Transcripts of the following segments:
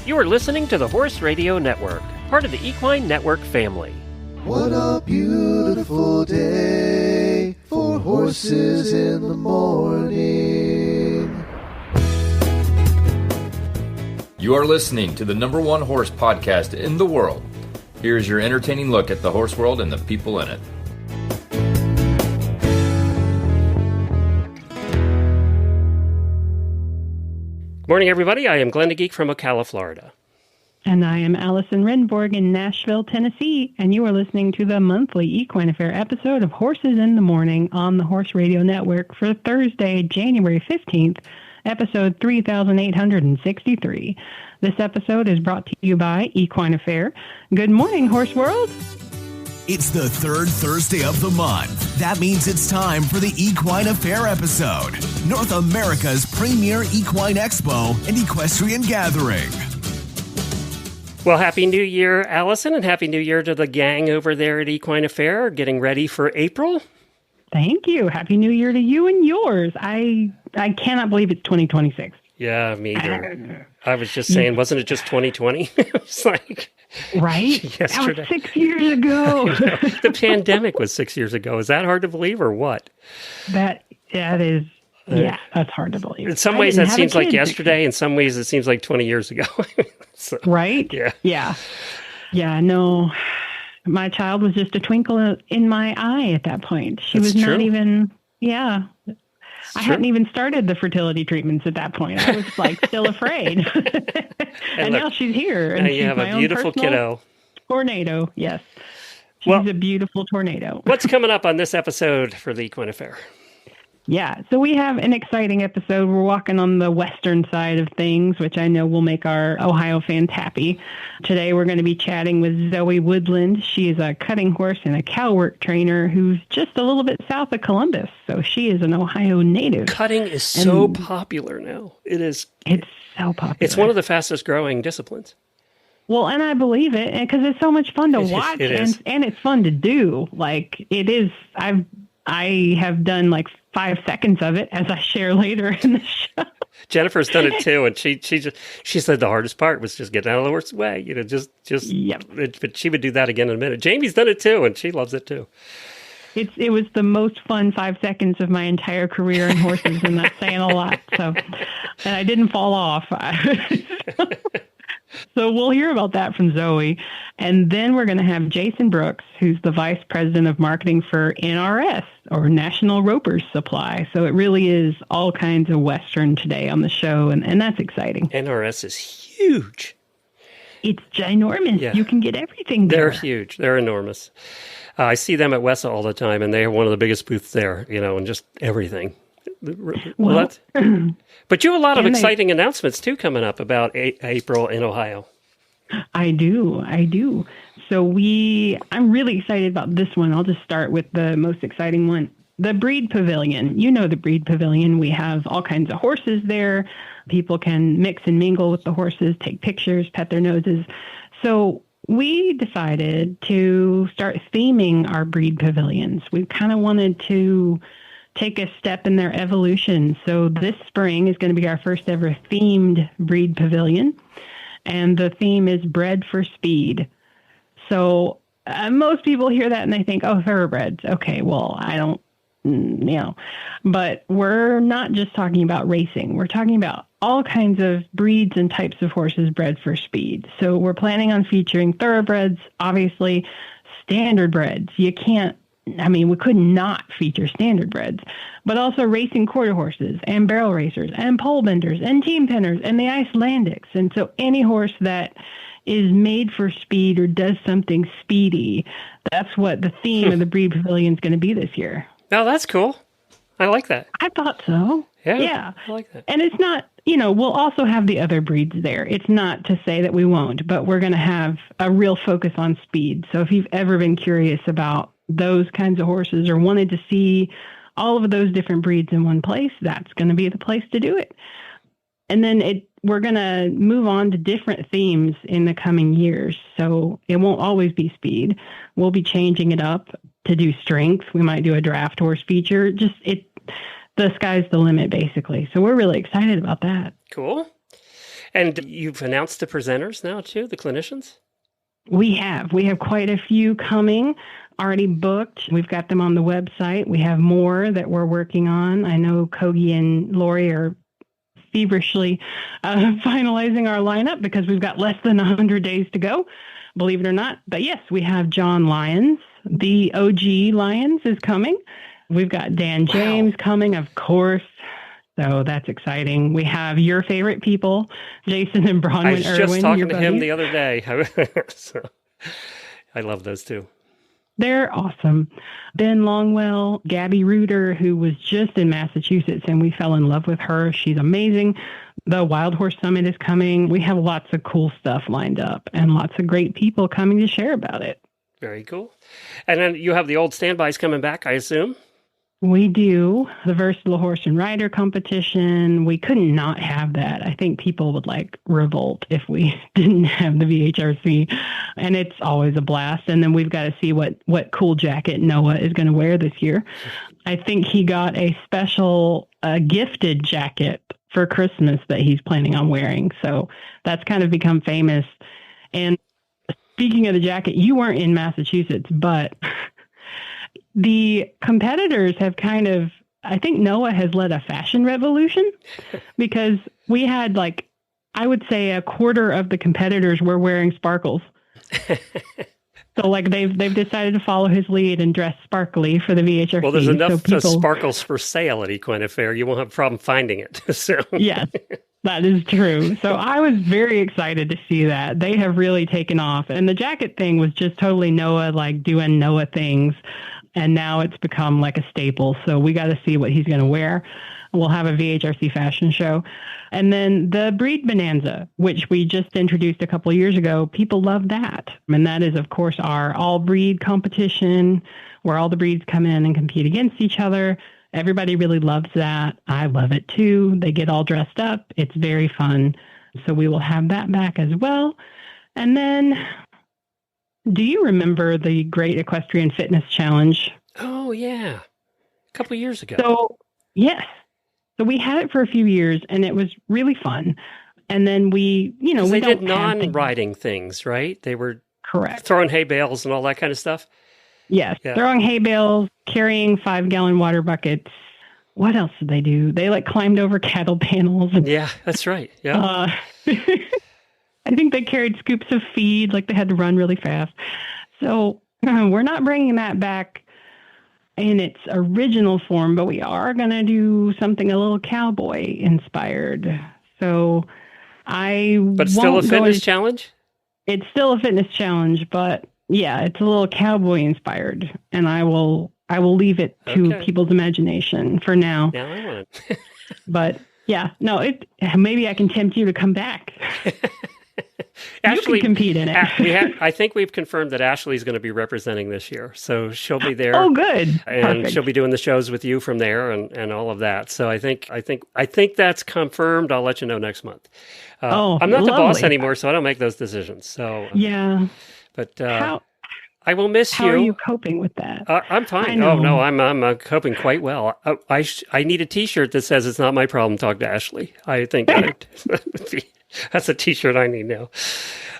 You are listening to the Horse Radio Network, part of the Equine Network family. What a beautiful day for horses in the morning. You are listening to the #1 horse podcast in the world. Here's your entertaining look at the horse world and the people in it. Good morning, everybody. I am Glenn the Geek from Ocala, Florida. And I am Allison Rehnborg in Nashville, Tennessee, and you are listening to the monthly Equine Affaire episode of Horses in the Morning on the Horse Radio Network for Thursday, January 15th, episode 3863. This episode is brought to you by Equine Affaire. Good morning, Horse World. It's the third Thursday of the month. That means it's time for the Equine Affaire episode, North America's premier equine expo and equestrian gathering. Well, Happy New Year, Allison, and Happy New Year to the gang over there at Equine Affaire, getting ready for April. Thank you. Happy New Year to you and yours. I cannot believe it's 2026. Yeah, me either. I was just saying, wasn't it just 2020? It's like... Right? Yesterday. That was 6 years ago. The pandemic was 6 years ago. Is that hard to believe or what? That is, yeah, that's hard to believe. In some ways, that seems like yesterday. In some ways, it seems like 20 years ago. So, right? Yeah. Yeah, no. My child was just a twinkle in my eye at that point. She was not even, I hadn't even started the fertility treatments at that point. I was like still afraid. and look, now she's here. And now you have a beautiful kiddo. Tornado, yes. She's a beautiful tornado. What's coming up on this episode for the Equine Affaire? Yeah, so we have an exciting episode. We're walking on the western side of things, which I know will make our Ohio fans happy. Today we're going to be chatting with Zoe Woodland. She is a cutting horse and a cow work trainer who's just a little bit south of Columbus. So she is an Ohio native. Cutting is so popular now. It is. It's so popular. It's one of the fastest growing disciplines. Well, and I believe it because it's so much fun to watch and it's fun to do. Like it is. I have done like 5 seconds of it, as I share later in the show. Jennifer's done it too, and she said the hardest part was just getting out of the horse's way. Yep. But she would do that again in a minute. Jamie's done it too, and she loves it too. It was the most fun 5 seconds of my entire career in horses, and that's saying a lot. So, and I didn't fall off. So we'll hear about that from Zoe. And then we're going to have Jason Brooks, who's the Vice President of Marketing for NRS, or National Ropers Supply. So it really is all kinds of Western today on the show, and that's exciting. NRS is huge. It's ginormous. Yeah. You can get everything there. They're huge. They're enormous. I see them at WESA all the time, and they are one of the biggest booths there, and just everything. Well, but you have a lot of exciting announcements, too, coming up about April in Ohio. I do. So I'm really excited about this one. I'll just start with the most exciting one. The Breed Pavilion. You know the Breed Pavilion. We have all kinds of horses there. People can mix and mingle with the horses, take pictures, pet their noses. So we decided to start theming our Breed Pavilions. We kind of wanted to take a step in their evolution. So this spring is going to be our first ever themed Breed Pavilion. And the theme is Bred for Speed. So most people hear that and they think, oh, thoroughbreds. Okay, well, I don't, But we're not just talking about racing. We're talking about all kinds of breeds and types of horses bred for speed. So we're planning on featuring thoroughbreds, obviously, standard breds. We could not feature standard breds, but also racing quarter horses and barrel racers and pole benders and team pinners and the Icelandics. And so any horse that is made for speed or does something speedy, that's what the theme of the Breed Pavilion is going to be this year. Oh, that's cool. I like that. I thought so. Yeah. I like that. And it's not, we'll also have the other breeds there. It's not to say that we won't, but we're going to have a real focus on speed. So if you've ever been curious about those kinds of horses or wanted to see all of those different breeds in one place, that's going to be the place to do it. And then we're going to move on to different themes in the coming years. So it won't always be speed. We'll be changing it up to do strength. We might do a draft horse feature. The sky's the limit, basically. So we're really excited about that. Cool. And you've announced the presenters now, too, the clinicians? We have quite a few coming, already booked. We've got them on the website. We have more that we're working on. I know Kogi and Lori are feverishly finalizing our lineup because we've got less than 100 days to go, believe it or not. But yes, we have John Lyons. The OG Lyons is coming. We've got Dan James coming, of course. So that's exciting. We have your favorite people, Jason and Bronwyn Irwin. I was just talking to him the other day. So, I love those two. They're awesome. Ben Longwell, Gabby Reuter, who was just in Massachusetts, and we fell in love with her. She's amazing. The Wild Horse Summit is coming. We have lots of cool stuff lined up and lots of great people coming to share about it. Very cool. And then you have the old standbys coming back, I assume? We do. The Versatile Horse and Rider competition. We couldn't not have that. I think people would revolt if we didn't have the VHRC. And it's always a blast. And then we've got to see what cool jacket Noah is going to wear this year. I think he got a special gifted jacket for Christmas that he's planning on wearing. So that's kind of become famous. And speaking of the jacket, you weren't in Massachusetts, but the competitors have I think Noah has led a fashion revolution because we had I would say a quarter of the competitors were wearing sparkles. So they've decided to follow his lead and dress sparkly for the VHRC. Well, there's enough sparkles for sale at Equine Affaire. You won't have a problem finding it. So yes, that is true. So I was very excited to see that. They have really taken off. And the jacket thing was just totally Noah, doing Noah things. And now it's become a staple. So we got to see what he's going to wear. We'll have a VHRC fashion show. And then the Breed Bonanza, which we just introduced a couple of years ago, people love that. And that is, of course, our all-breed competition where all the breeds come in and compete against each other. Everybody really loves that. I love it, too. They get all dressed up. It's very fun. So we will have that back as well. And then, do you remember the Great Equestrian Fitness Challenge? Oh, yeah. A couple of years ago. So, yes. So we had it for a few years, and it was really fun. And then we did non-riding things, right? They were correct throwing hay bales and all that kind of stuff. Yes, yeah. Throwing hay bales, carrying 5-gallon water buckets. What else did they do? They climbed over cattle panels. Yeah, that's right. Yeah. I think they carried scoops of feed, they had to run really fast. So we're not bringing that back in its original form, but we are going to do something a little cowboy inspired. So But still a fitness challenge? It's still a fitness challenge, but yeah, it's a little cowboy inspired. And I will leave it to people's imagination for now. Now I want it. But yeah, no, maybe I can tempt you to come back. Ashley, you can compete in it. I think we've confirmed that Ashley's going to be representing this year, so she'll be there. Oh, good! And perfect. She'll be doing the shows with you from there, and all of that. So I think that's confirmed. I'll let you know next month. I'm not the boss anymore, so I don't make those decisions. So yeah, but I will miss you. How are you coping with that? I'm fine. Oh no, I'm coping quite well. I need a T-shirt that says "It's not my problem. Talk to Ashley." I think that's a T-shirt I need now.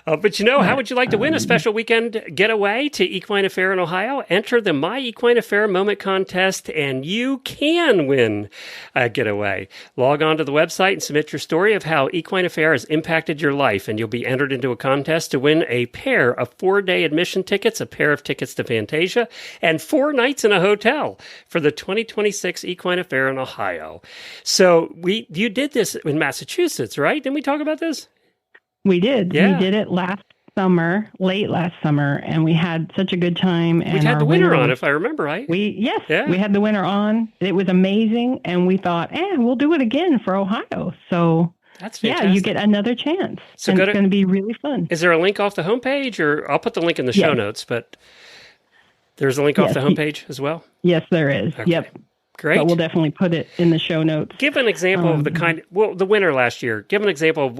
But how would you like to win a special weekend getaway to Equine Affaire in Ohio? Enter the My Equine Affaire Moment Contest, and you can win a getaway. Log on to the website and submit your story of how Equine Affaire has impacted your life, and you'll be entered into a contest to win a pair of 4-day admission tickets, a pair of tickets to Fantasia, and 4 nights in a hotel for the 2026 Equine Affaire in Ohio. So you did this in Massachusetts, right? Didn't we talk about this? We did. Yeah. We did it late last summer, and we had such a good time. And we had the winner on, if I remember right. We had the winner on. It was amazing, and we thought, we'll do it again for Ohio. So that's fantastic. Yeah, you get another chance. So it's going to be really fun. Is there a link off the homepage, or I'll put the link in the show notes, but there's a link off the homepage as well? Yes, there is. Okay. Yep. Great. But we'll definitely put it in the show notes. Give an example of the winner last year. Give an example of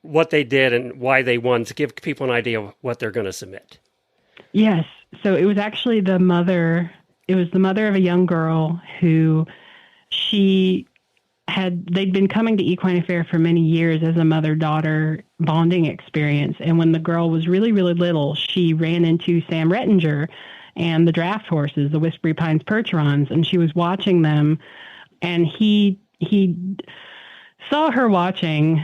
what they did and why they won, to give people an idea of what they're going to submit. Yes. So it was actually the mother of a young girl who she they'd been coming to Equine Affaire for many years as a mother-daughter bonding experience. And when the girl was really, really little, she ran into Sam Rettinger and the draft horses, the Whispery Pines Percherons, and she was watching them. And he saw her watching,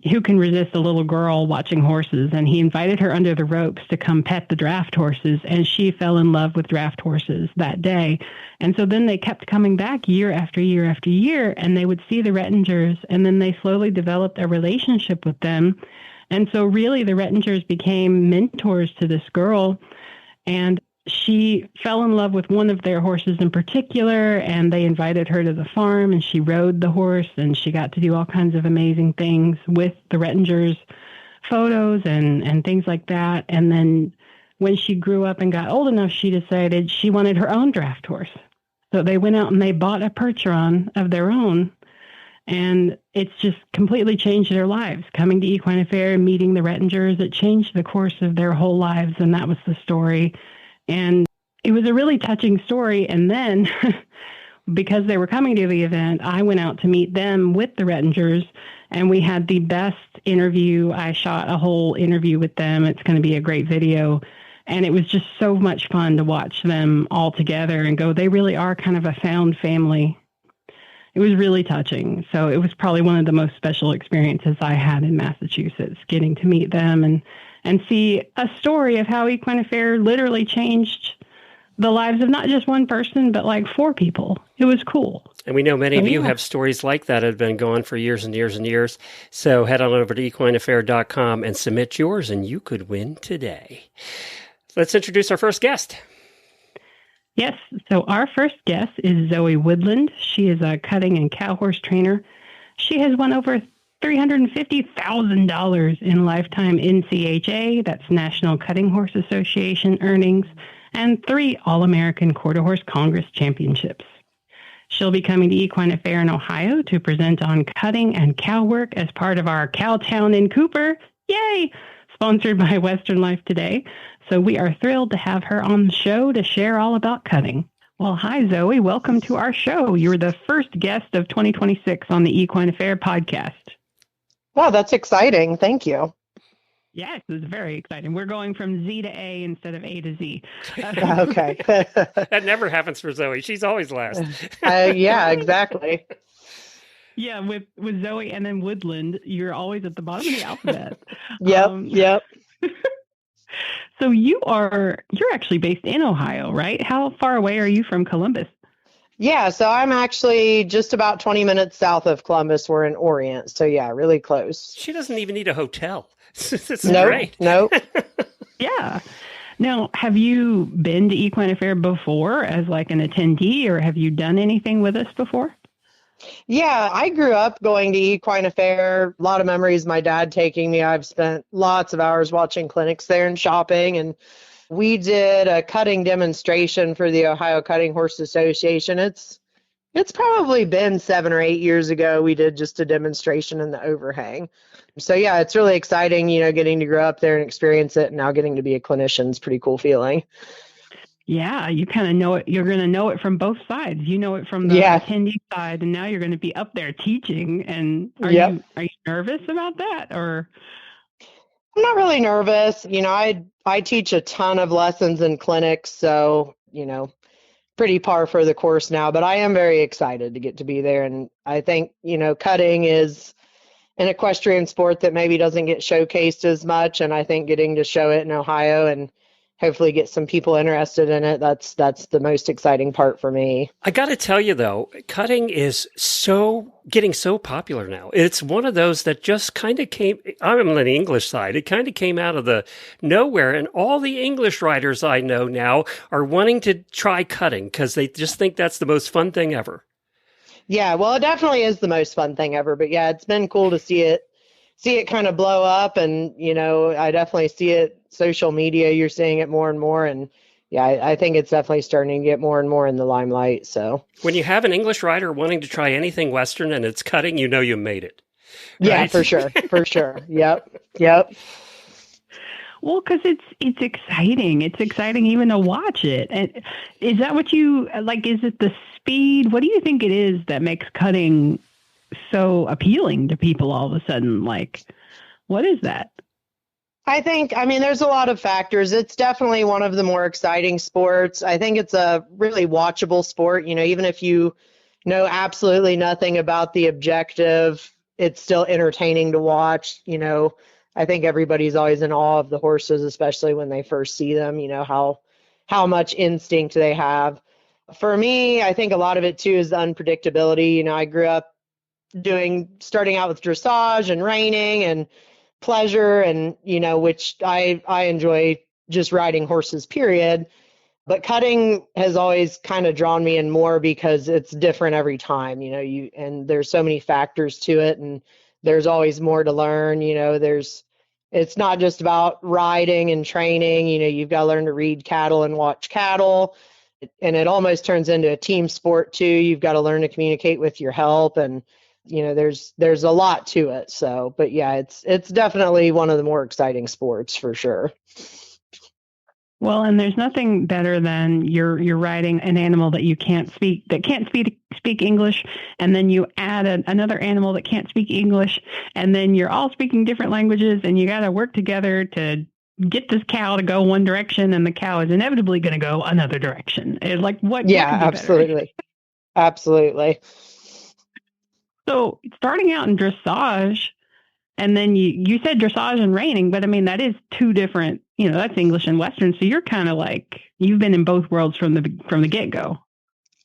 who can resist a little girl watching horses? And he invited her under the ropes to come pet the draft horses. And she fell in love with draft horses that day. And so then they kept coming back year after year after year, and they would see the Rettingers, and then they slowly developed a relationship with them. And so really the Rettingers became mentors to this girl. And she fell in love with one of their horses in particular, and they invited her to the farm, and she rode the horse, and she got to do all kinds of amazing things with the Rettingers, photos and things like that. And then when she grew up and got old enough, she decided she wanted her own draft horse. So they went out and they bought a Percheron of their own, and it's just completely changed their lives. Coming to Equine Affaire and meeting the Rettingers, it changed the course of their whole lives, and that was the story. And it was a really touching story. And then because they were coming to the event, I went out to meet them with the Rettingers, and we had the best interview. I shot a whole interview with them. It's going to be a great video. And it was just so much fun to watch them all together and go, they really are kind of a found family. It was really touching. So it was probably one of the most special experiences I had in Massachusetts, getting to meet them and see a story of how Equine Affaire literally changed the lives of not just one person, but like 4 people. It was cool. And we know many of you have stories like that have been going for years and years and years. So head on over to equineaffaire.com and submit yours, and you could win today. Let's introduce our first guest. Yes. So our first guest is Zoe Woodland. She is a cutting and cow horse trainer. She has won over $350,000 in lifetime NCHA, that's National Cutting Horse Association earnings, and 3 All-American Quarter Horse Congress championships. She'll be coming to Equine Affaire in Ohio to present on cutting and cow work as part of our Cowtown in Cooper. Yay! Sponsored by Western Life Today. So we are thrilled to have her on the show to share all about cutting. Well, hi, Zoe. Welcome to our show. You're the first guest of 2026 on the Equine Affaire podcast. Wow, that's exciting. Thank you. Yes, it's very exciting. We're going from Z to A instead of A to Z. Okay. That never happens for Zoe. She's always last. Yeah, exactly. Yeah, with Zoe and then Woodland, you're always at the bottom of the alphabet. Yep. So you're actually based in Ohio, right? How far away are you from Columbus? Yeah, so I'm actually just about 20 minutes south of Columbus. We're in Orient. So yeah, really close. She doesn't even need a hotel. It's great. Nope. Yeah. Now, have you been to Equine Affaire before as like an attendee, or have you done anything with us before? Yeah, I grew up going to Equine Affaire. A lot of memories, my dad taking me. I've spent lots of hours watching clinics there and shopping. And we did a cutting demonstration for the Ohio Cutting Horse Association. It's probably been 7 or 8 years ago. We did just a demonstration in the overhang. So yeah, it's really exciting, getting to grow up there and experience it. And now getting to be a clinician is a pretty cool feeling. Yeah, you kind of know it. You're going to know it from both sides. You know it from the attendee side, and now you're going to be up there teaching. And are you nervous about that, or? I'm not really nervous. I teach a ton of lessons in clinics, so pretty par for the course now. But I am very excited to get to be there, and I think cutting is an equestrian sport that maybe doesn't get showcased as much, and I think getting to show it in Ohio and hopefully get some people interested in it. That's the most exciting part for me. I got to tell you, though, cutting is getting so popular now. It's one of those that just kind of came, I'm on the English side, it kind of came out of the nowhere. And all the English writers I know now are wanting to try cutting because they just think that's the most fun thing ever. Yeah, well, it definitely is the most fun thing ever. But yeah, it's been cool to see it kind of blow up. And, I definitely see it. Social media, you're seeing it more and more. And yeah, I think it's definitely starting to get more and more in the limelight. So when you have an English writer wanting to try anything Western and it's cutting, you made it. Right? Yeah, for sure. For sure. Yep. Well, because it's exciting. It's exciting even to watch it. And is that what you like? Is it the speed? What do you think it is that makes cutting so appealing to people all of a sudden? Like, what is that? I mean, there's a lot of factors. It's definitely one of the more exciting sports. I think it's a really watchable sport. Even if you know absolutely nothing about the objective, it's still entertaining to watch. I think everybody's always in awe of the horses, especially when they first see them, how much instinct they have. For me, I think a lot of it too is the unpredictability. I grew up starting out with dressage and reining and pleasure, and which I enjoy just riding horses, period. But cutting has always kind of drawn me in more because it's different every time. And there's so many factors to it, and there's always more to learn. It's not just about riding and training. You've got to learn to read cattle and watch cattle, and it almost turns into a team sport too. You've got to learn to communicate with your help, and there's a lot to it. So, but yeah, it's definitely one of the more exciting sports for sure. Well, and there's nothing better than you're riding an animal that can't speak English, and then you add another animal that can't speak English, and then you're all speaking different languages, and you got to work together to get this cow to go one direction, and the cow is inevitably going to go another direction. It's like what? Yeah, what absolutely, absolutely. So starting out in dressage, and then you said dressage and reining, but I mean, that is two different, that's English and Western. So you're kind of like, you've been in both worlds from the get-go.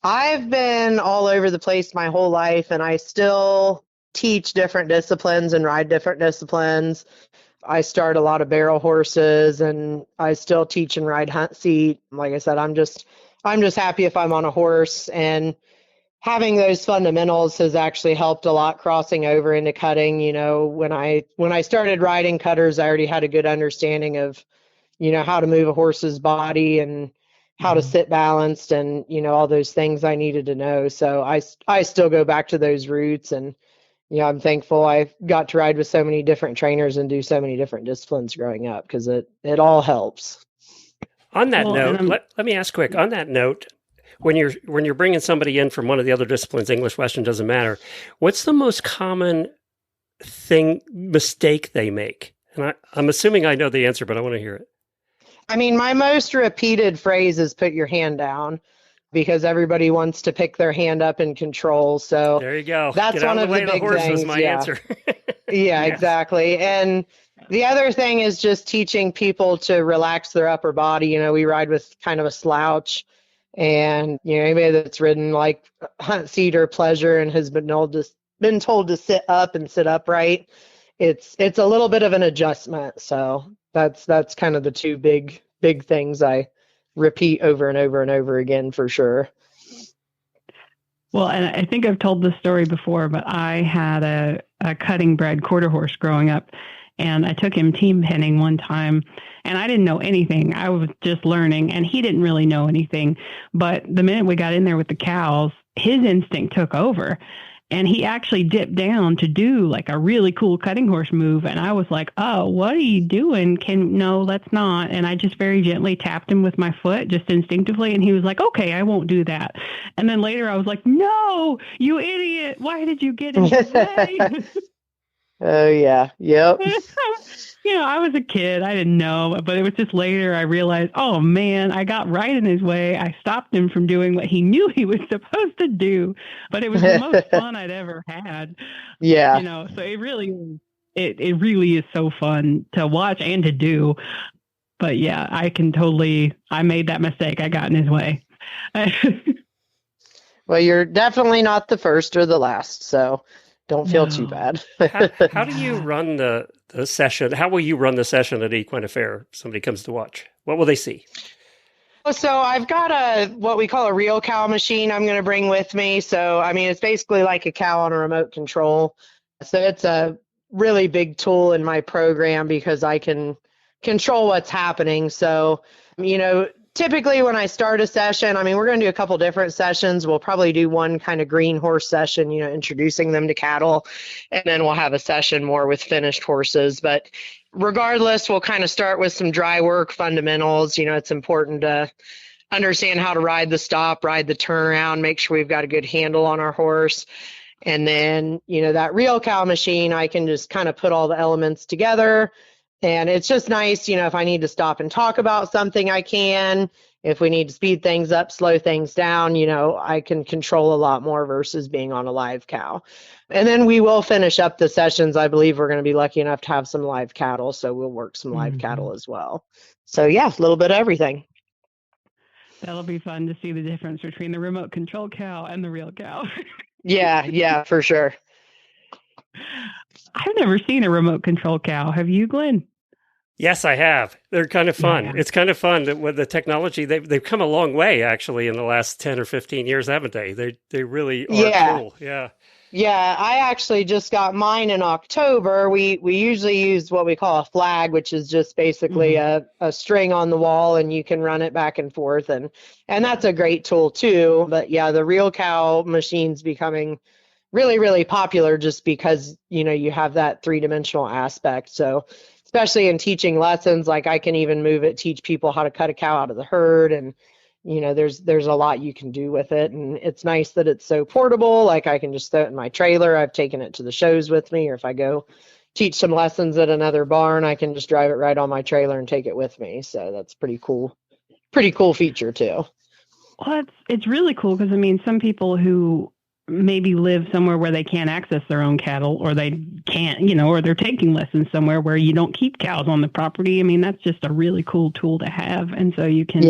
I've been all over the place my whole life, and I still teach different disciplines and ride different disciplines. I start a lot of barrel horses, and I still teach and ride hunt seat. Like I said, I'm just happy if I'm on a horse, and having those fundamentals has actually helped a lot crossing over into cutting. When I started riding cutters, I already had a good understanding of, how to move a horse's body and how to sit balanced and, all those things I needed to know. So I still go back to those roots, and, I'm thankful I got to ride with so many different trainers and do so many different disciplines growing up, because it all helps. On that note, let me ask quick, on that note, when you're bringing somebody in from one of the other disciplines, English, Western, doesn't matter, what's the most common mistake they make? And I'm assuming I know the answer, but I want to hear it. I mean, my most repeated phrase is put your hand down, because everybody wants to pick their hand up in control. So there you go. That's one of the big horse things. Was my answer. Yeah, yes. Exactly. And the other thing is just teaching people to relax their upper body. We ride with kind of a slouch. And anybody that's ridden like hunt seat or pleasure and has been told to sit up and sit upright, it's a little bit of an adjustment. So that's kind of the two big things I repeat over and over and over again for sure. Well, and I think I've told this story before, but I had a cutting bred quarter horse growing up, and I took him team penning one time, and I didn't know anything. I was just learning, and he didn't really know anything. But the minute we got in there with the cows, his instinct took over, and he actually dipped down to do like a really cool cutting horse move. And I was like, oh, what are you doing? No, let's not. And I just very gently tapped him with my foot, just instinctively. And he was like, okay, I won't do that. And then later I was like, no, you idiot. Why did you get in his way? Oh, yeah. Yep. I was a kid. I didn't know. But it was just later I realized, oh, man, I got right in his way. I stopped him from doing what he knew he was supposed to do. But it was the most fun I'd ever had. Yeah. So it really is so fun to watch and to do. But, yeah, I made that mistake. I got in his way. Well, you're definitely not the first or the last, so don't feel too bad. How do you run the session? How will you run the session at Equine Affaire if somebody comes to watch? What will they see? So I've got what we call a real cow machine I'm going to bring with me. So, I mean, it's basically like a cow on a remote control. So it's a really big tool in my program because I can control what's happening. So, typically when I start a session, I mean, we're going to do a couple different sessions. We'll probably do one kind of green horse session, introducing them to cattle, and then we'll have a session more with finished horses. But regardless, we'll kind of start with some dry work fundamentals. It's important to understand how to ride the stop, ride the turnaround, make sure we've got a good handle on our horse. And then, that real cow machine, I can just kind of put all the elements together. And it's just nice, if I need to stop and talk about something, I can. If we need to speed things up, slow things down, I can control a lot more versus being on a live cow. And then we will finish up the sessions. I believe we're going to be lucky enough to have some live cattle. So we'll work some live cattle as well. So yeah, a little bit of everything. That'll be fun to see the difference between the remote control cow and the real cow. Yeah, for sure. I've never seen a remote control cow. Have you, Glenn? Yes, I have. They're kind of fun. Yeah. It's kind of fun that with the technology, they've come a long way actually in the last 10 or 15 years, haven't they? They really are cool. Yeah. Yeah, I actually just got mine in October. We usually use what we call a flag, which is just basically a string on the wall, and you can run it back and forth, and that's a great tool too. But yeah, the real cow machine's becoming really, really popular just because, you have that three-dimensional aspect. So especially in teaching lessons, like I can even move it, teach people how to cut a cow out of the herd. And, there's a lot you can do with it. And it's nice that it's so portable. Like I can just throw it in my trailer. I've taken it to the shows with me, or if I go teach some lessons at another barn, I can just drive it right on my trailer and take it with me. So that's pretty cool feature too. Well, it's really cool because, some people who maybe live somewhere where they can't access their own cattle, or they can't, or they're taking lessons somewhere where you don't keep cows on the property. That's just a really cool tool to have. And so you can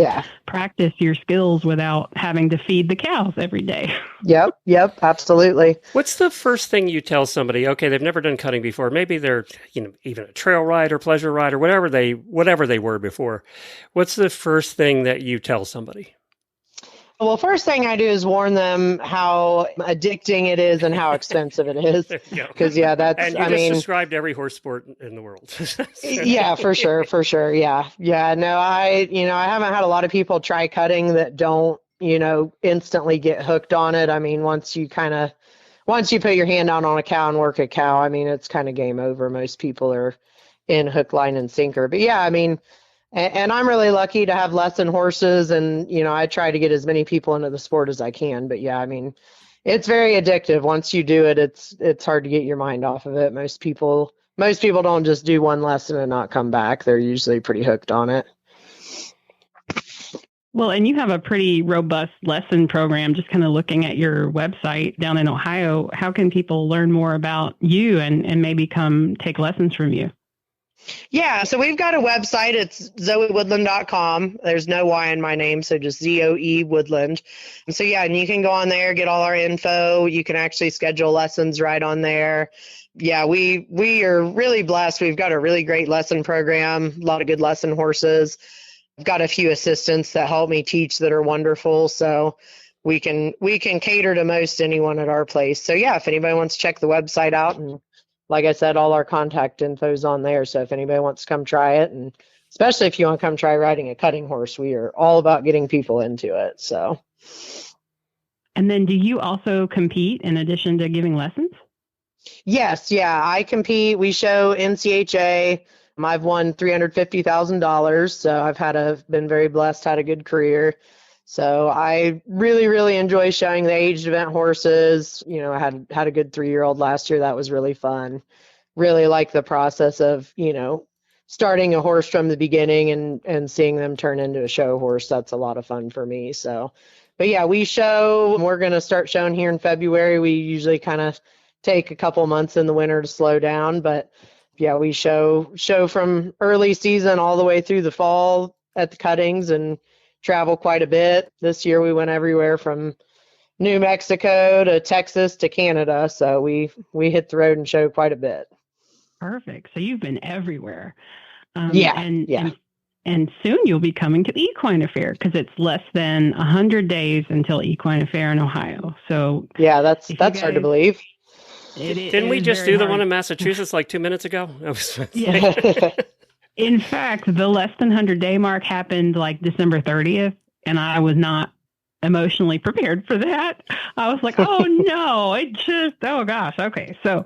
practice your skills without having to feed the cows every day. Yep, absolutely. What's the first thing you tell somebody? Okay, they've never done cutting before. Maybe they're, even a trail ride or pleasure ride or whatever they were before. What's the first thing that you tell somebody? Well, first thing I do is warn them how addicting it is and how expensive it is. Because that's, and you just described every horse sport in the world. Yeah, for sure. Yeah. No, I haven't had a lot of people try cutting that don't, instantly get hooked on it. Once you put your hand out on a cow and work a cow, it's kind of game over. Most people are in hook, line, and sinker. But yeah, and I'm really lucky to have lesson horses, and, I try to get as many people into the sport as I can. But yeah, it's very addictive. Once you do it, it's hard to get your mind off of it. Most people don't just do one lesson and not come back. They're usually pretty hooked on it. Well, and you have a pretty robust lesson program. Just kind of looking at your website down in Ohio, how can people learn more about you and maybe come take lessons from you? Yeah, so we've got a website. It's zoewoodland.com. There's no Y in my name, so just Zoe Woodland. So yeah, and you can go on there, get all our info. You can actually schedule lessons right on there. Yeah, we are really blessed. We've got a really great lesson program, a lot of good lesson horses. I've got a few assistants that help me teach that are wonderful. So we can cater to most anyone at our place. So yeah, if anybody wants to check the website out, and like I said, all our contact info is on there. So if anybody wants to come try it, and especially if you want to come try riding a cutting horse, we are all about getting people into it. So. And then do you also compete in addition to giving lessons? Yes. Yeah, I compete. We show NCHA. I've won $350,000. So I've been very blessed, had a good career. So I really, really enjoy showing the aged event horses. I had a good 3-year-old last year. That was really fun. Really like the process of, starting a horse from the beginning and seeing them turn into a show horse. That's a lot of fun for me. So, but yeah, we show. We're going to start showing here in February. We usually kind of take a couple months in the winter to slow down. But yeah, we show from early season all the way through the fall at the cuttings and travel quite a bit. This year we went everywhere from New Mexico to Texas to Canada. So we hit the road and showed quite a bit. Perfect. So you've been everywhere. Yeah. And soon you'll be coming to Equine Affaire because it's less than 100 days until Equine Affaire in Ohio. So yeah, that's hard to believe. Didn't we just do the one in Massachusetts like 2 minutes ago? Yeah. In fact, the less than 100-day mark happened like December 30th, and I was not emotionally prepared for that. I was like, oh no, oh gosh. Okay. So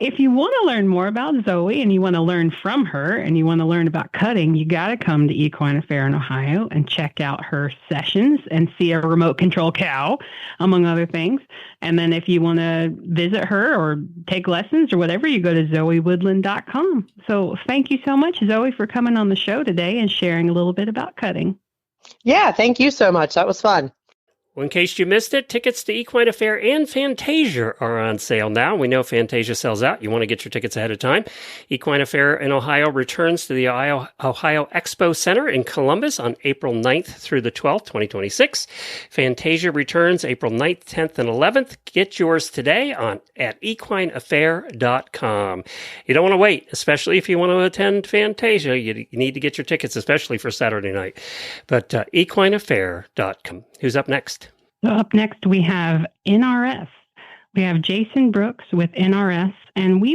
if you want to learn more about Zoe and you want to learn from her and you want to learn about cutting, you got to come to Equine Affaire in Ohio and check out her sessions and see a remote control cow, among other things. And then if you want to visit her or take lessons or whatever, you go to zoewoodland.com. So thank you so much, Zoe, for coming on the show today and sharing a little bit about cutting. Yeah, thank you so much. That was fun. Well, in case you missed it, tickets to Equine Affaire and Fantasia are on sale now. We know Fantasia sells out. You want to get your tickets ahead of time. Equine Affaire in Ohio returns to the Ohio Expo Center in Columbus on April 9th through the 12th, 2026. Fantasia returns April 9th, 10th, and 11th. Get yours today at equineaffaire.com. You don't want to wait, especially if you want to attend Fantasia. You need to get your tickets, especially for Saturday night. But equineaffaire.com. Who's up next? So up next, we have NRS. We have Jason Brooks with NRS. And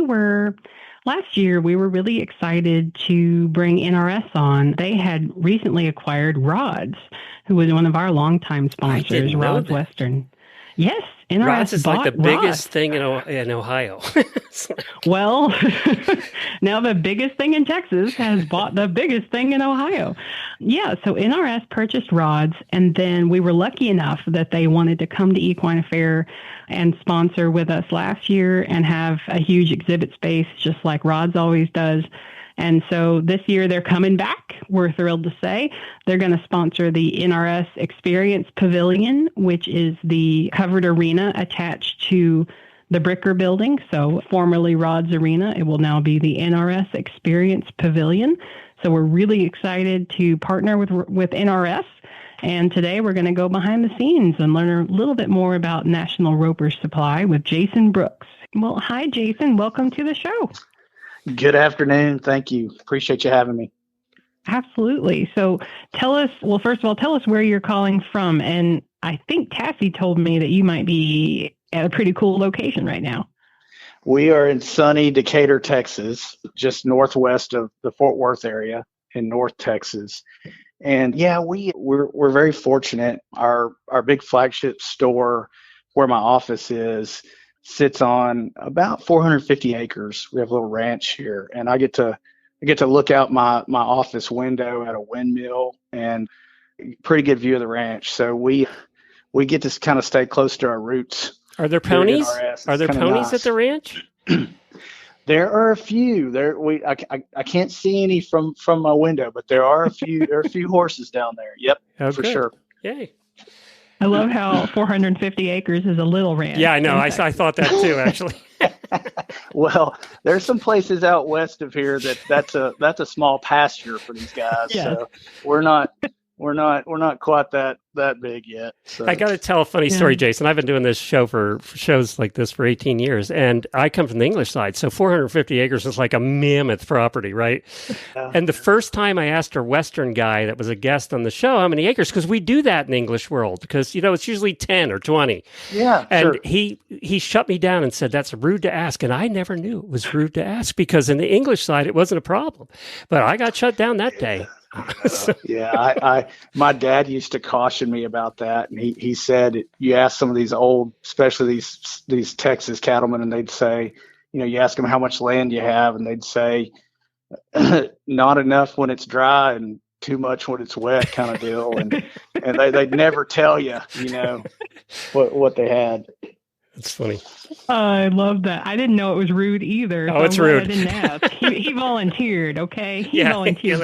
last year, we were really excited to bring NRS on. They had recently acquired Rods, who was one of our longtime sponsors, Rods Western. Yes, NRS Rods is like the biggest Rods. thing in Ohio. Well, now the biggest thing in Texas has bought the biggest thing in Ohio. Yeah, so NRS purchased Rods, and then we were lucky enough that they wanted to come to Equine Affaire and sponsor with us last year and have a huge exhibit space, just like Rods always does. And so this year they're coming back. We're thrilled to say they're going to sponsor the NRS Experience Pavilion, which is the covered arena attached to the Bricker building. So formerly Rods Arena, it will now be the NRS Experience Pavilion. So we're really excited to partner with NRS. And today we're going to go behind the scenes and learn a little bit more about National Roper Supply with Jason Brooks. Well, hi, Jason. Welcome to the show. Good afternoon. Thank you. Appreciate you having me. Absolutely. So first of all, tell us where you're calling from. And I think Cassie told me that you might be at a pretty cool location right now. We are in sunny Decatur, Texas, just northwest of the Fort Worth area in North Texas. And yeah, we're very fortunate. Our big flagship store where my office is sits on about 450 acres. We have a little ranch here, and I get to look out my office window at a windmill and pretty good view of the ranch. So we get to kind of stay close to our roots. Are there ponies? Are there ponies nice at the ranch? There are a few. I can't see any from my window, but there are a few. There are a few horses down there. Yep, for sure. Yay! I love how 450 acres is a little ranch. Yeah, I know. I thought that too, actually. Well, there's some places out west of here that's a small pasture for these guys. Yeah. So we're not quite that big yet. So. I got to tell a funny story, Jason. I've been doing this show for shows like this for 18 years, and I come from the English side, so 450 acres is like a mammoth property, right? And the first time I asked our Western guy that was a guest on the show how many acres, because we do that in the English world, because it's usually 10 or 20. Yeah, and sure. he shut me down and said that's rude to ask, and I never knew it was rude to ask because in the English side it wasn't a problem, but I got shut down that day. My dad used to caution me about that, and he said you ask some of these old, especially these Texas cattlemen, and they'd say, you ask them how much land you have, and they'd say not enough when it's dry and too much when it's wet, kind of deal, and they'd never tell you, what they had. It's funny. I love that. I didn't know it was rude either. Oh, it's rude. I didn't ask. He volunteered, okay? He volunteered.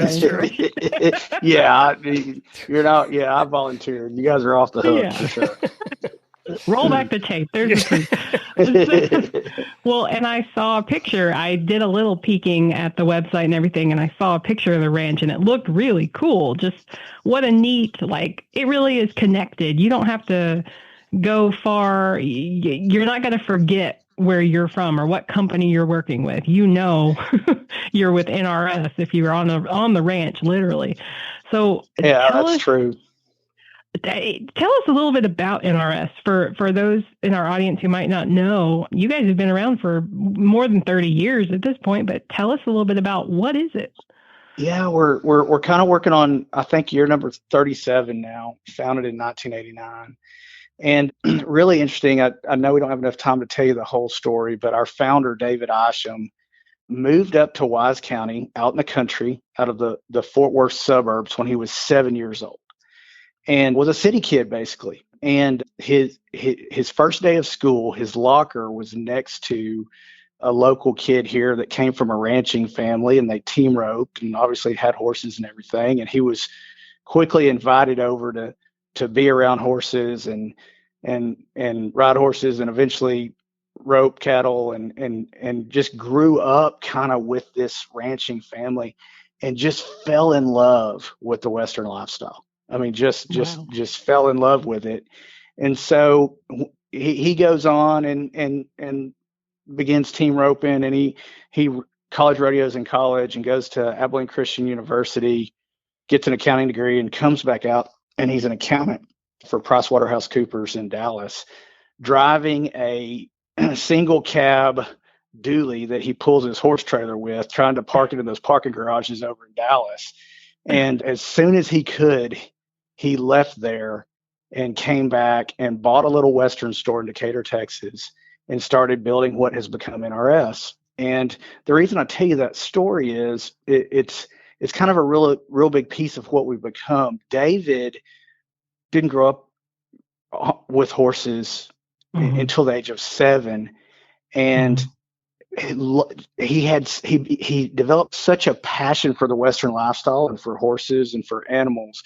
Yeah, you're not. Yeah, I volunteered. You guys are off the hook for sure. Roll back the tape. There's the proof. Well, and I saw a picture. I did a little peeking at the website and everything, and I saw a picture of the ranch, and it looked really cool. Just what a neat, it really is connected. You don't have to go far. You're not going to forget where you're from or what company you're working with. You're with NRS if you're on the ranch, literally. So yeah, that's true. Tell us a little bit about NRS for those in our audience who might not know. You guys have been around for more than 30 years at this point, but tell us a little bit about what is it? Yeah, we're kind of working on, I think, year number 37 now, founded in 1989. And really interesting, I know we don't have enough time to tell you the whole story, but our founder, David Isham, moved up to Wise County out in the country, out of the Fort Worth suburbs when he was 7 years old, and was a city kid basically. And his first day of school, his locker was next to a local kid here that came from a ranching family, and they team roped and obviously had horses and everything. And he was quickly invited over to be around horses and ride horses, and eventually rope cattle, and just grew up kind of with this ranching family and just fell in love with the Western lifestyle. I mean, just fell in love with it. And so he goes on and begins team roping, and he college rodeos in college and goes to Abilene Christian University, gets an accounting degree, and comes back out, and he's an accountant for PricewaterhouseCoopers in Dallas, driving a single cab dually that he pulls his horse trailer with, trying to park it in those parking garages over in Dallas. And as soon as he could, he left there and came back and bought a little Western store in Decatur, Texas, and started building what has become NRS. And the reason I tell you that story is it's kind of a real big piece of what we've become. David didn't grow up with horses until the age of 7, and he developed such a passion for the Western lifestyle and for horses and for animals.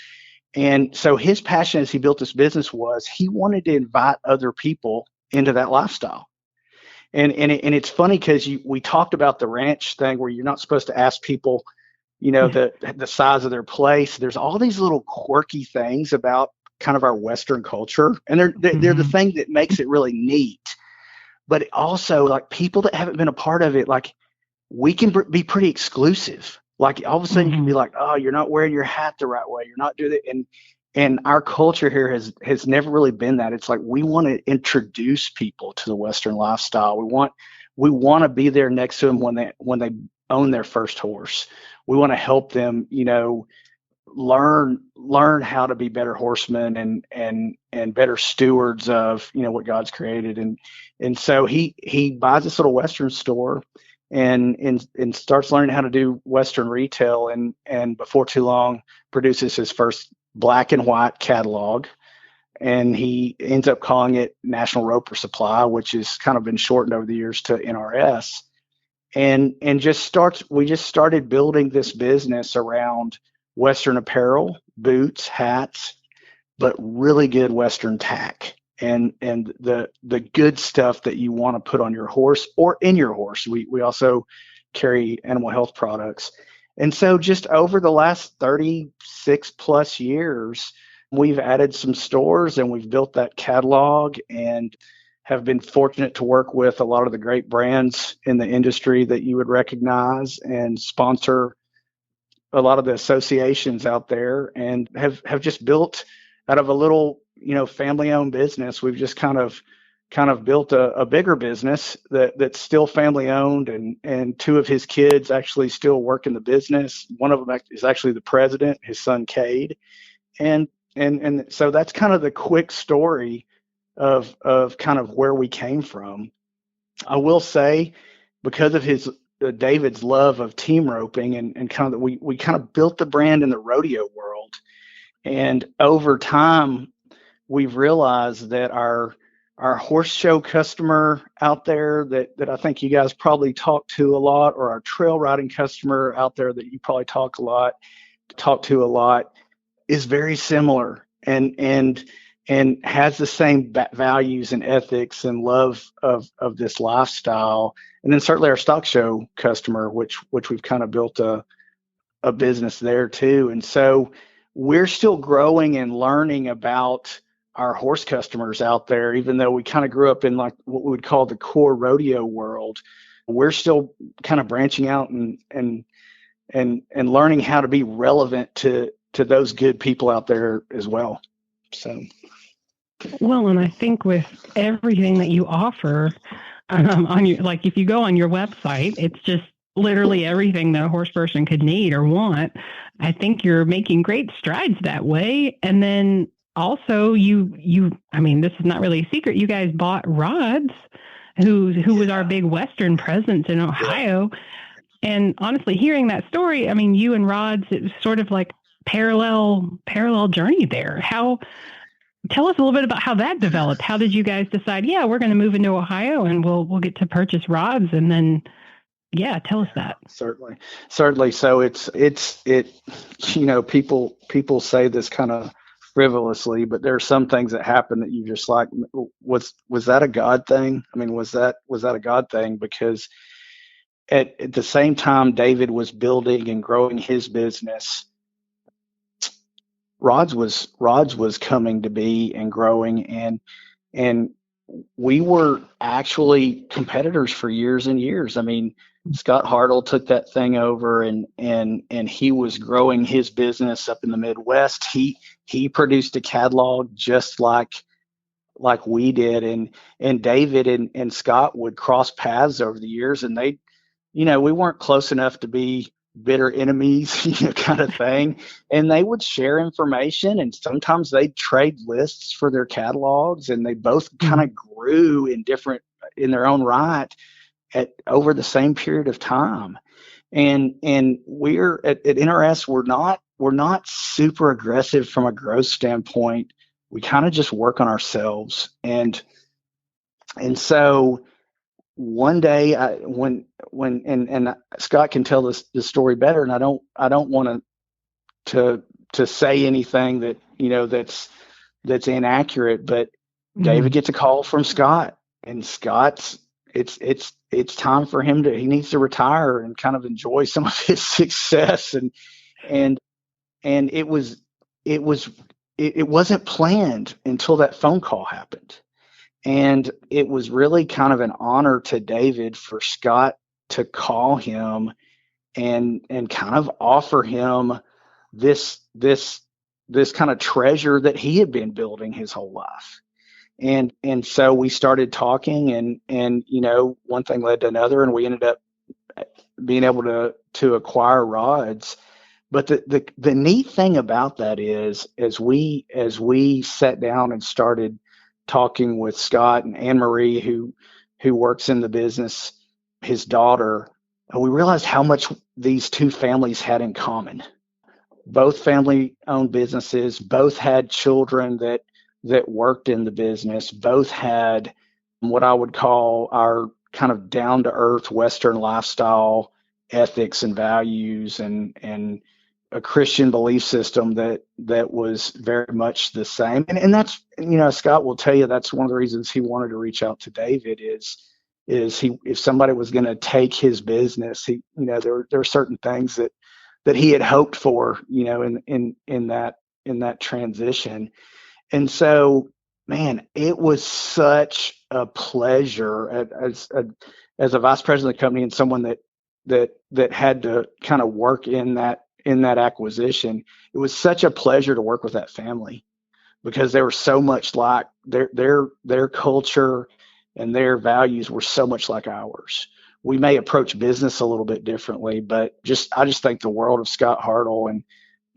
And so his passion as he built this business was he wanted to invite other people into that lifestyle. And it's funny because we talked about the ranch thing where you're not supposed to ask people, the size of their place. There's all these little quirky things about kind of our Western culture, and they're the thing that makes it really neat. But also, like, people that haven't been a part of it, like, we can be pretty exclusive. Like, all of a sudden you can be like, oh, you're not wearing your hat the right way, you're not doing it. And our culture here has never really been that. It's like we want to introduce people to the Western lifestyle. We want to be there next to them when they own their first horse. We want to help them, learn how to be better horsemen and better stewards of what God's created. And so he buys this little Western store and starts learning how to do Western retail, and before too long produces his first black and white catalog, and he ends up calling it National Roper Supply, which has kind of been shortened over the years to NRS. And we just started building this business around Western apparel, boots, hats, but really good Western tack and the good stuff that you want to put on your horse or in your horse. We also carry animal health products. And so just over the last 36 plus years, we've added some stores and we've built that catalog and have been fortunate to work with a lot of the great brands in the industry that you would recognize and sponsor a lot of the associations out there, and have just built out of a little, family owned business. We've just kind of built a bigger business that's still family owned, and two of his kids actually still work in the business. One of them is actually the president, his son Cade. And so that's kind of the quick story of kind of where we came from. I will say, because of David's love of team roping and kind of we kind of built the brand in the rodeo world. And over time, we've realized that our horse show customer out there that I think you guys probably talk to a lot, or our trail riding customer out there that you probably talk to a lot, is very similar and has the same values and ethics and love of this lifestyle. And then certainly our stock show customer, which we've kind of built a business there too. And so we're still growing and learning about our horse customers out there, even though we kind of grew up in like what we would call the core rodeo world. We're still kind of branching out and learning how to be relevant to those good people out there as well. So. Well, and I think with everything that you offer on your, like if you go on your website, it's just literally everything that a horse person could need or want. I think you're making great strides that way. And then also I mean, this is not really a secret. You guys bought Rods, who was our big Western presence in Ohio. And honestly, hearing that story, I mean, you and Rods, it was sort of like parallel journey there. Tell us a little bit about how that developed. How did you guys decide, yeah, we're going to move into Ohio and we'll get to purchase Rods? And then, yeah, tell us that. Certainly. So it's people say this kind of frivolously, but there are some things that happen that you just like, was that a God thing? I mean, was that a God thing? Because at the same time David was building and growing his business, Rods was coming to be and growing, and we were actually competitors for years and years. I mean, Scott Hartle took that thing over, and he was growing his business up in the Midwest. He produced a catalog just like we did, and David and Scott would cross paths over the years, and they, we weren't close enough to be bitter enemies, kind of thing. And they would share information, and sometimes they'd trade lists for their catalogs, and they both kind of grew in their own right over the same period of time. And we're at NRS, we're not super aggressive from a growth standpoint. We kind of just work on ourselves. And so one day, when Scott can tell this story better, and I don't want to say anything that that's inaccurate, but David gets a call from Scott, and Scott's it's time for him he needs to retire and kind of enjoy some of his success, and it wasn't planned until that phone call happened. And it was really kind of an honor to David for Scott to call him and kind of offer him this kind of treasure that he had been building his whole life. And so we started talking, and one thing led to another, and we ended up being able to acquire Rods. But the neat thing about that is, as we sat down and started talking with Scott and Anne Marie, who works in the business, his daughter, we realized how much these two families had in common. Both family-owned businesses, both had children that worked in the business, both had what I would call our kind of down-to-earth Western lifestyle ethics and values, and a Christian belief system that was very much the same. And that's, Scott will tell you, that's one of the reasons he wanted to reach out to David is if somebody was going to take his business, there are certain things that he had hoped for, in that transition. And so, man, it was such a pleasure as a vice president of the company and someone that had to kind of work in that acquisition. It was such a pleasure to work with that family, because they were so much like their culture and their values were so much like ours. We may approach business a little bit differently, but I just think the world of Scott Hartle,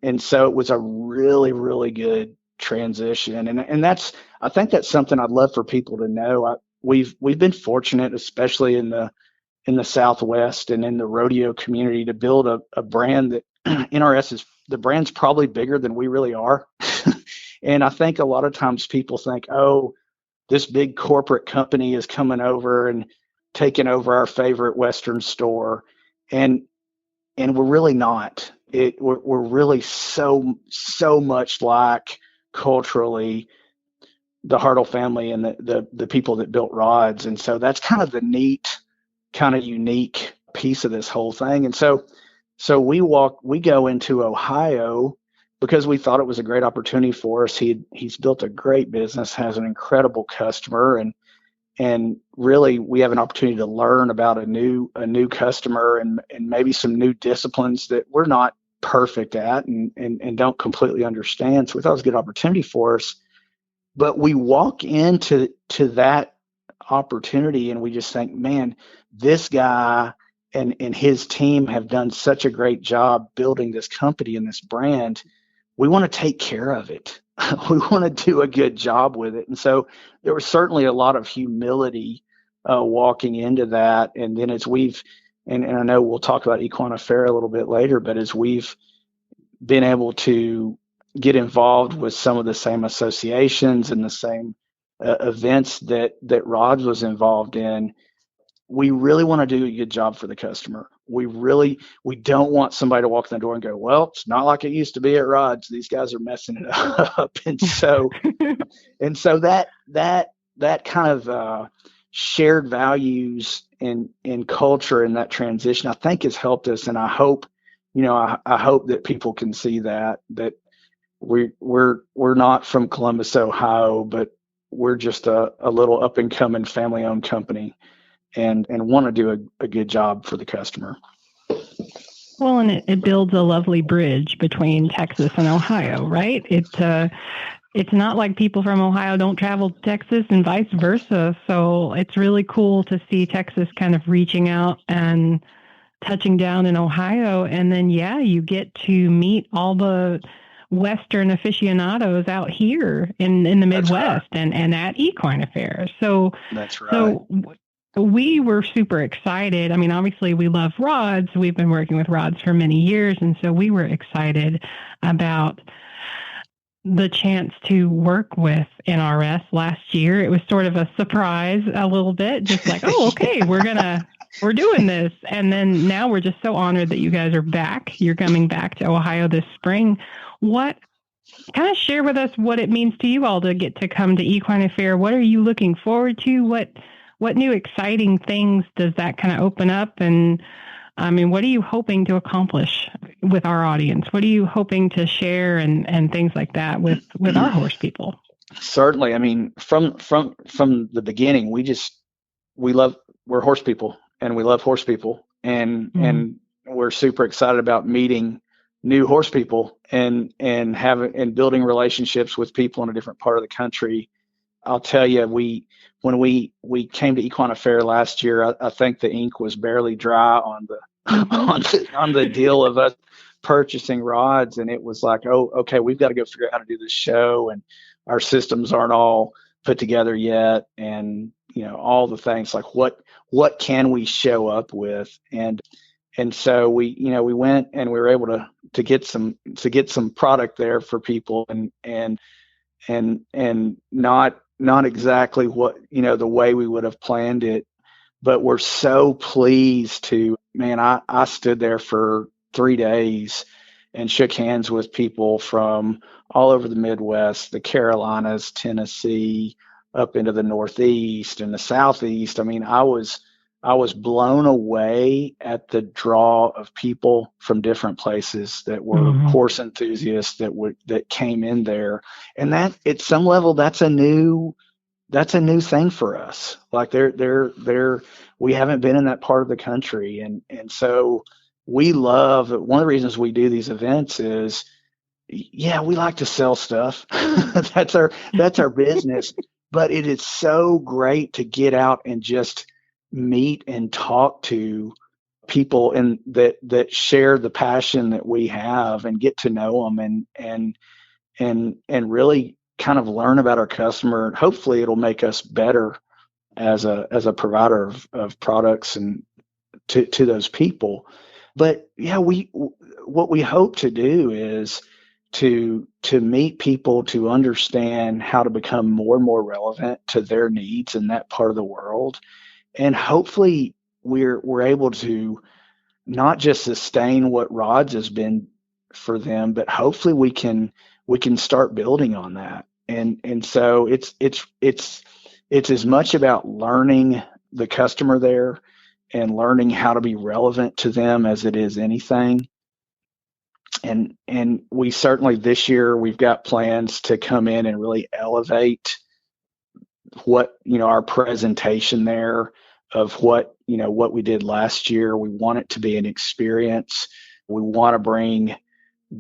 and so it was a really, really good transition. And I think that's something I'd love for people to know. We've been fortunate, especially in the Southwest and in the rodeo community, to build a brand that NRS the brand's probably bigger than we really are. And I think a lot of times people think, oh, this big corporate company is coming over and taking over our favorite Western store. And we're really not. We're really so much like culturally the Hartle family and the people that built Rods. And so that's kind of the neat, kind of unique piece of this whole thing. And so we go into Ohio because we thought it was a great opportunity for us. He's built a great business, has an incredible customer, and really we have an opportunity to learn about a new customer and maybe some new disciplines that we're not perfect at and don't completely understand. So we thought it was a good opportunity for us. But we walk into that opportunity and we just think, man, this guy and his team have done such a great job building this company and this brand. We want to take care of it. We want to do a good job with it. And so there was certainly a lot of humility walking into that. And then as and I know we'll talk about Equine Affaire a little bit later, but as we've been able to get involved with some of the same associations and the same events that Rods was involved in, we really want to do a good job for the customer. We don't want somebody to walk in the door and go, well, it's not like it used to be at Rods. These guys are messing it up. And so that kind of shared values and culture and that transition, I think, has helped us. And I hope, I hope that people can see that we're not from Columbus, Ohio, but we're just a little up and coming family owned company. And want to do a good job for the customer. Well, and it builds a lovely bridge between Texas and Ohio, right? It's not like people from Ohio don't travel to Texas and vice versa. So it's really cool to see Texas kind of reaching out and touching down in Ohio. And then, you get to meet all the Western aficionados out here in the Midwest and at Equine Affaire. So that's right. So we were super excited. I mean, obviously we love Rods. We've been working with Rods for many years. And so we were excited about the chance to work with NRS last year. It was sort of a surprise a little bit, just like, oh, okay, we're doing this. And then now we're just so honored that you guys are back. You're coming back to Ohio this spring. What kind of share with us what it means to you all to get to come to Equine Affaire? What are you looking forward to? What new exciting things does that kind of open up? And I mean, what are you hoping to accomplish with our audience? What are you hoping to share and things like that with our horse people? Certainly. I mean, from the beginning, we're horse people and we love horse people and we're super excited about meeting new horse people and building relationships with people in a different part of the country. I'll tell you, when we came to Equine Affaire last year, I think the ink was barely dry on the deal of us purchasing Rods, and it was like, oh, okay, we've got to go figure out how to do this show, and our systems aren't all put together yet, and all the things like what can we show up with, and so we went and we were able to get some product there for people, and not exactly what, the way we would have planned it, but we're so pleased to, I stood there for 3 days and shook hands with people from all over the Midwest, the Carolinas, Tennessee, up into the Northeast and the Southeast. I mean, I was blown away at the draw of people from different places that were horse enthusiasts that came in there. And that at some level, that's a new thing for us. Like we haven't been in that part of the country. And so we love, one of the reasons we do these events is, we like to sell stuff. That's our business, but it is so great to get out and just meet and talk to people and that share the passion that we have and get to know them and really kind of learn about our customer. And hopefully it'll make us better as a provider of products and to those people. But what we hope to do is to meet people, to understand how to become more and more relevant to their needs in that part of the world. And hopefully we're able to not just sustain what Rods has been for them, but hopefully we can start building on that. And so it's as much about learning the customer there and learning how to be relevant to them as it is anything. And we certainly this year we've got plans to come in and really elevate what, our presentation there of what we did last year. We want it to be an experience. We want to bring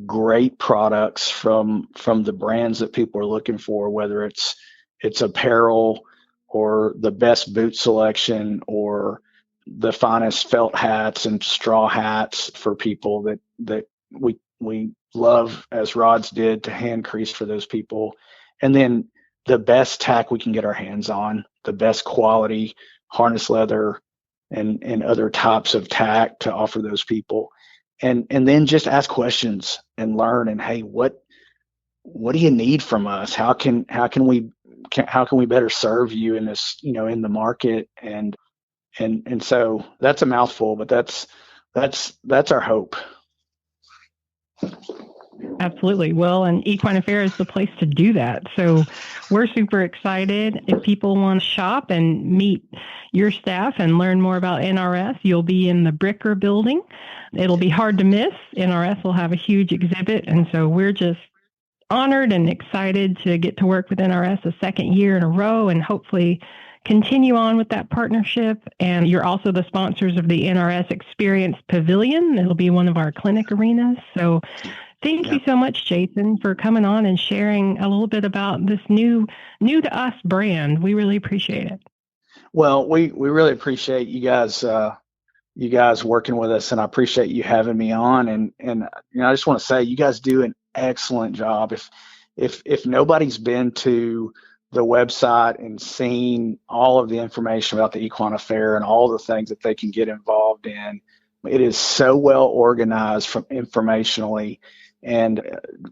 great products from the brands that people are looking for, whether it's apparel or the best boot selection or the finest felt hats and straw hats for people that we love, as Rods did, to hand crease for those people. And then the best tack we can get our hands on, the best quality harness leather and other types of tack to offer those people. And then just ask questions and learn. And hey, what do you need from us? How can we better serve you in this, in the market? And so that's a mouthful, but that's our hope. Absolutely. Well, and Equine Affaire is the place to do that. So we're super excited. If people want to shop and meet your staff and learn more about NRS, you'll be in the Bricker building. It'll be hard to miss. NRS will have a huge exhibit. And so we're just honored and excited to get to work with NRS a second year in a row and hopefully continue on with that partnership. And you're also the sponsors of the NRS Experience Pavilion. It'll be one of our clinic arenas. So thank you so much, Jason, for coming on and sharing a little bit about this new to us brand. We really appreciate it. Well, we really appreciate you guys working with us, and I appreciate you having me on. And I just want to say you guys do an excellent job. If nobody's been to the website and seen all of the information about the Equine Affaire and all the things that they can get involved in, it is so well organized from informationally, and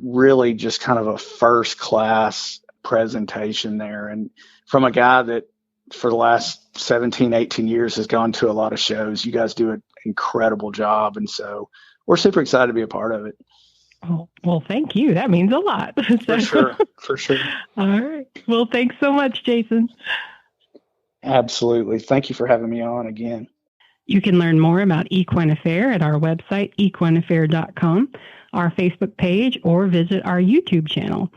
really just kind of a first class presentation there. And from a guy that for the last 17, 18 years has gone to a lot of shows, you guys do an incredible job. And so we're super excited to be a part of it. Oh, well, thank you. That means a lot. For sure. All right. Well, thanks so much, Jason. Absolutely. Thank you for having me on again. You can learn more about Equine Affaire at our website, equineaffaire.com, our Facebook page, or visit our YouTube channel.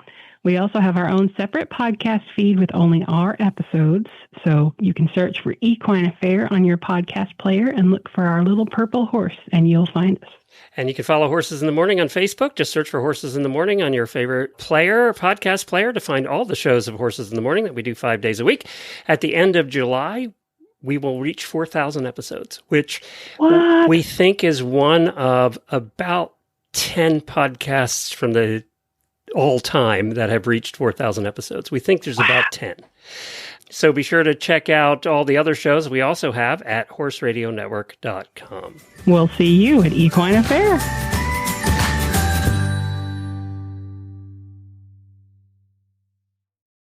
We also have our own separate podcast feed with only our episodes, so you can search for Equine Affaire on your podcast player and look for our little purple horse, and you'll find us. And you can follow Horses in the Morning on Facebook. Just search for Horses in the Morning on your favorite player, podcast player, to find all the shows of Horses in the Morning that we do 5 days a week. At the end of July, we will reach 4,000 episodes, which we think is one of about 10 podcasts from the all time that have reached 4,000 episodes. We think there's about 10. So be sure to check out all the other shows we also have at horseradionetwork.com. We'll see you at Equine Affaire.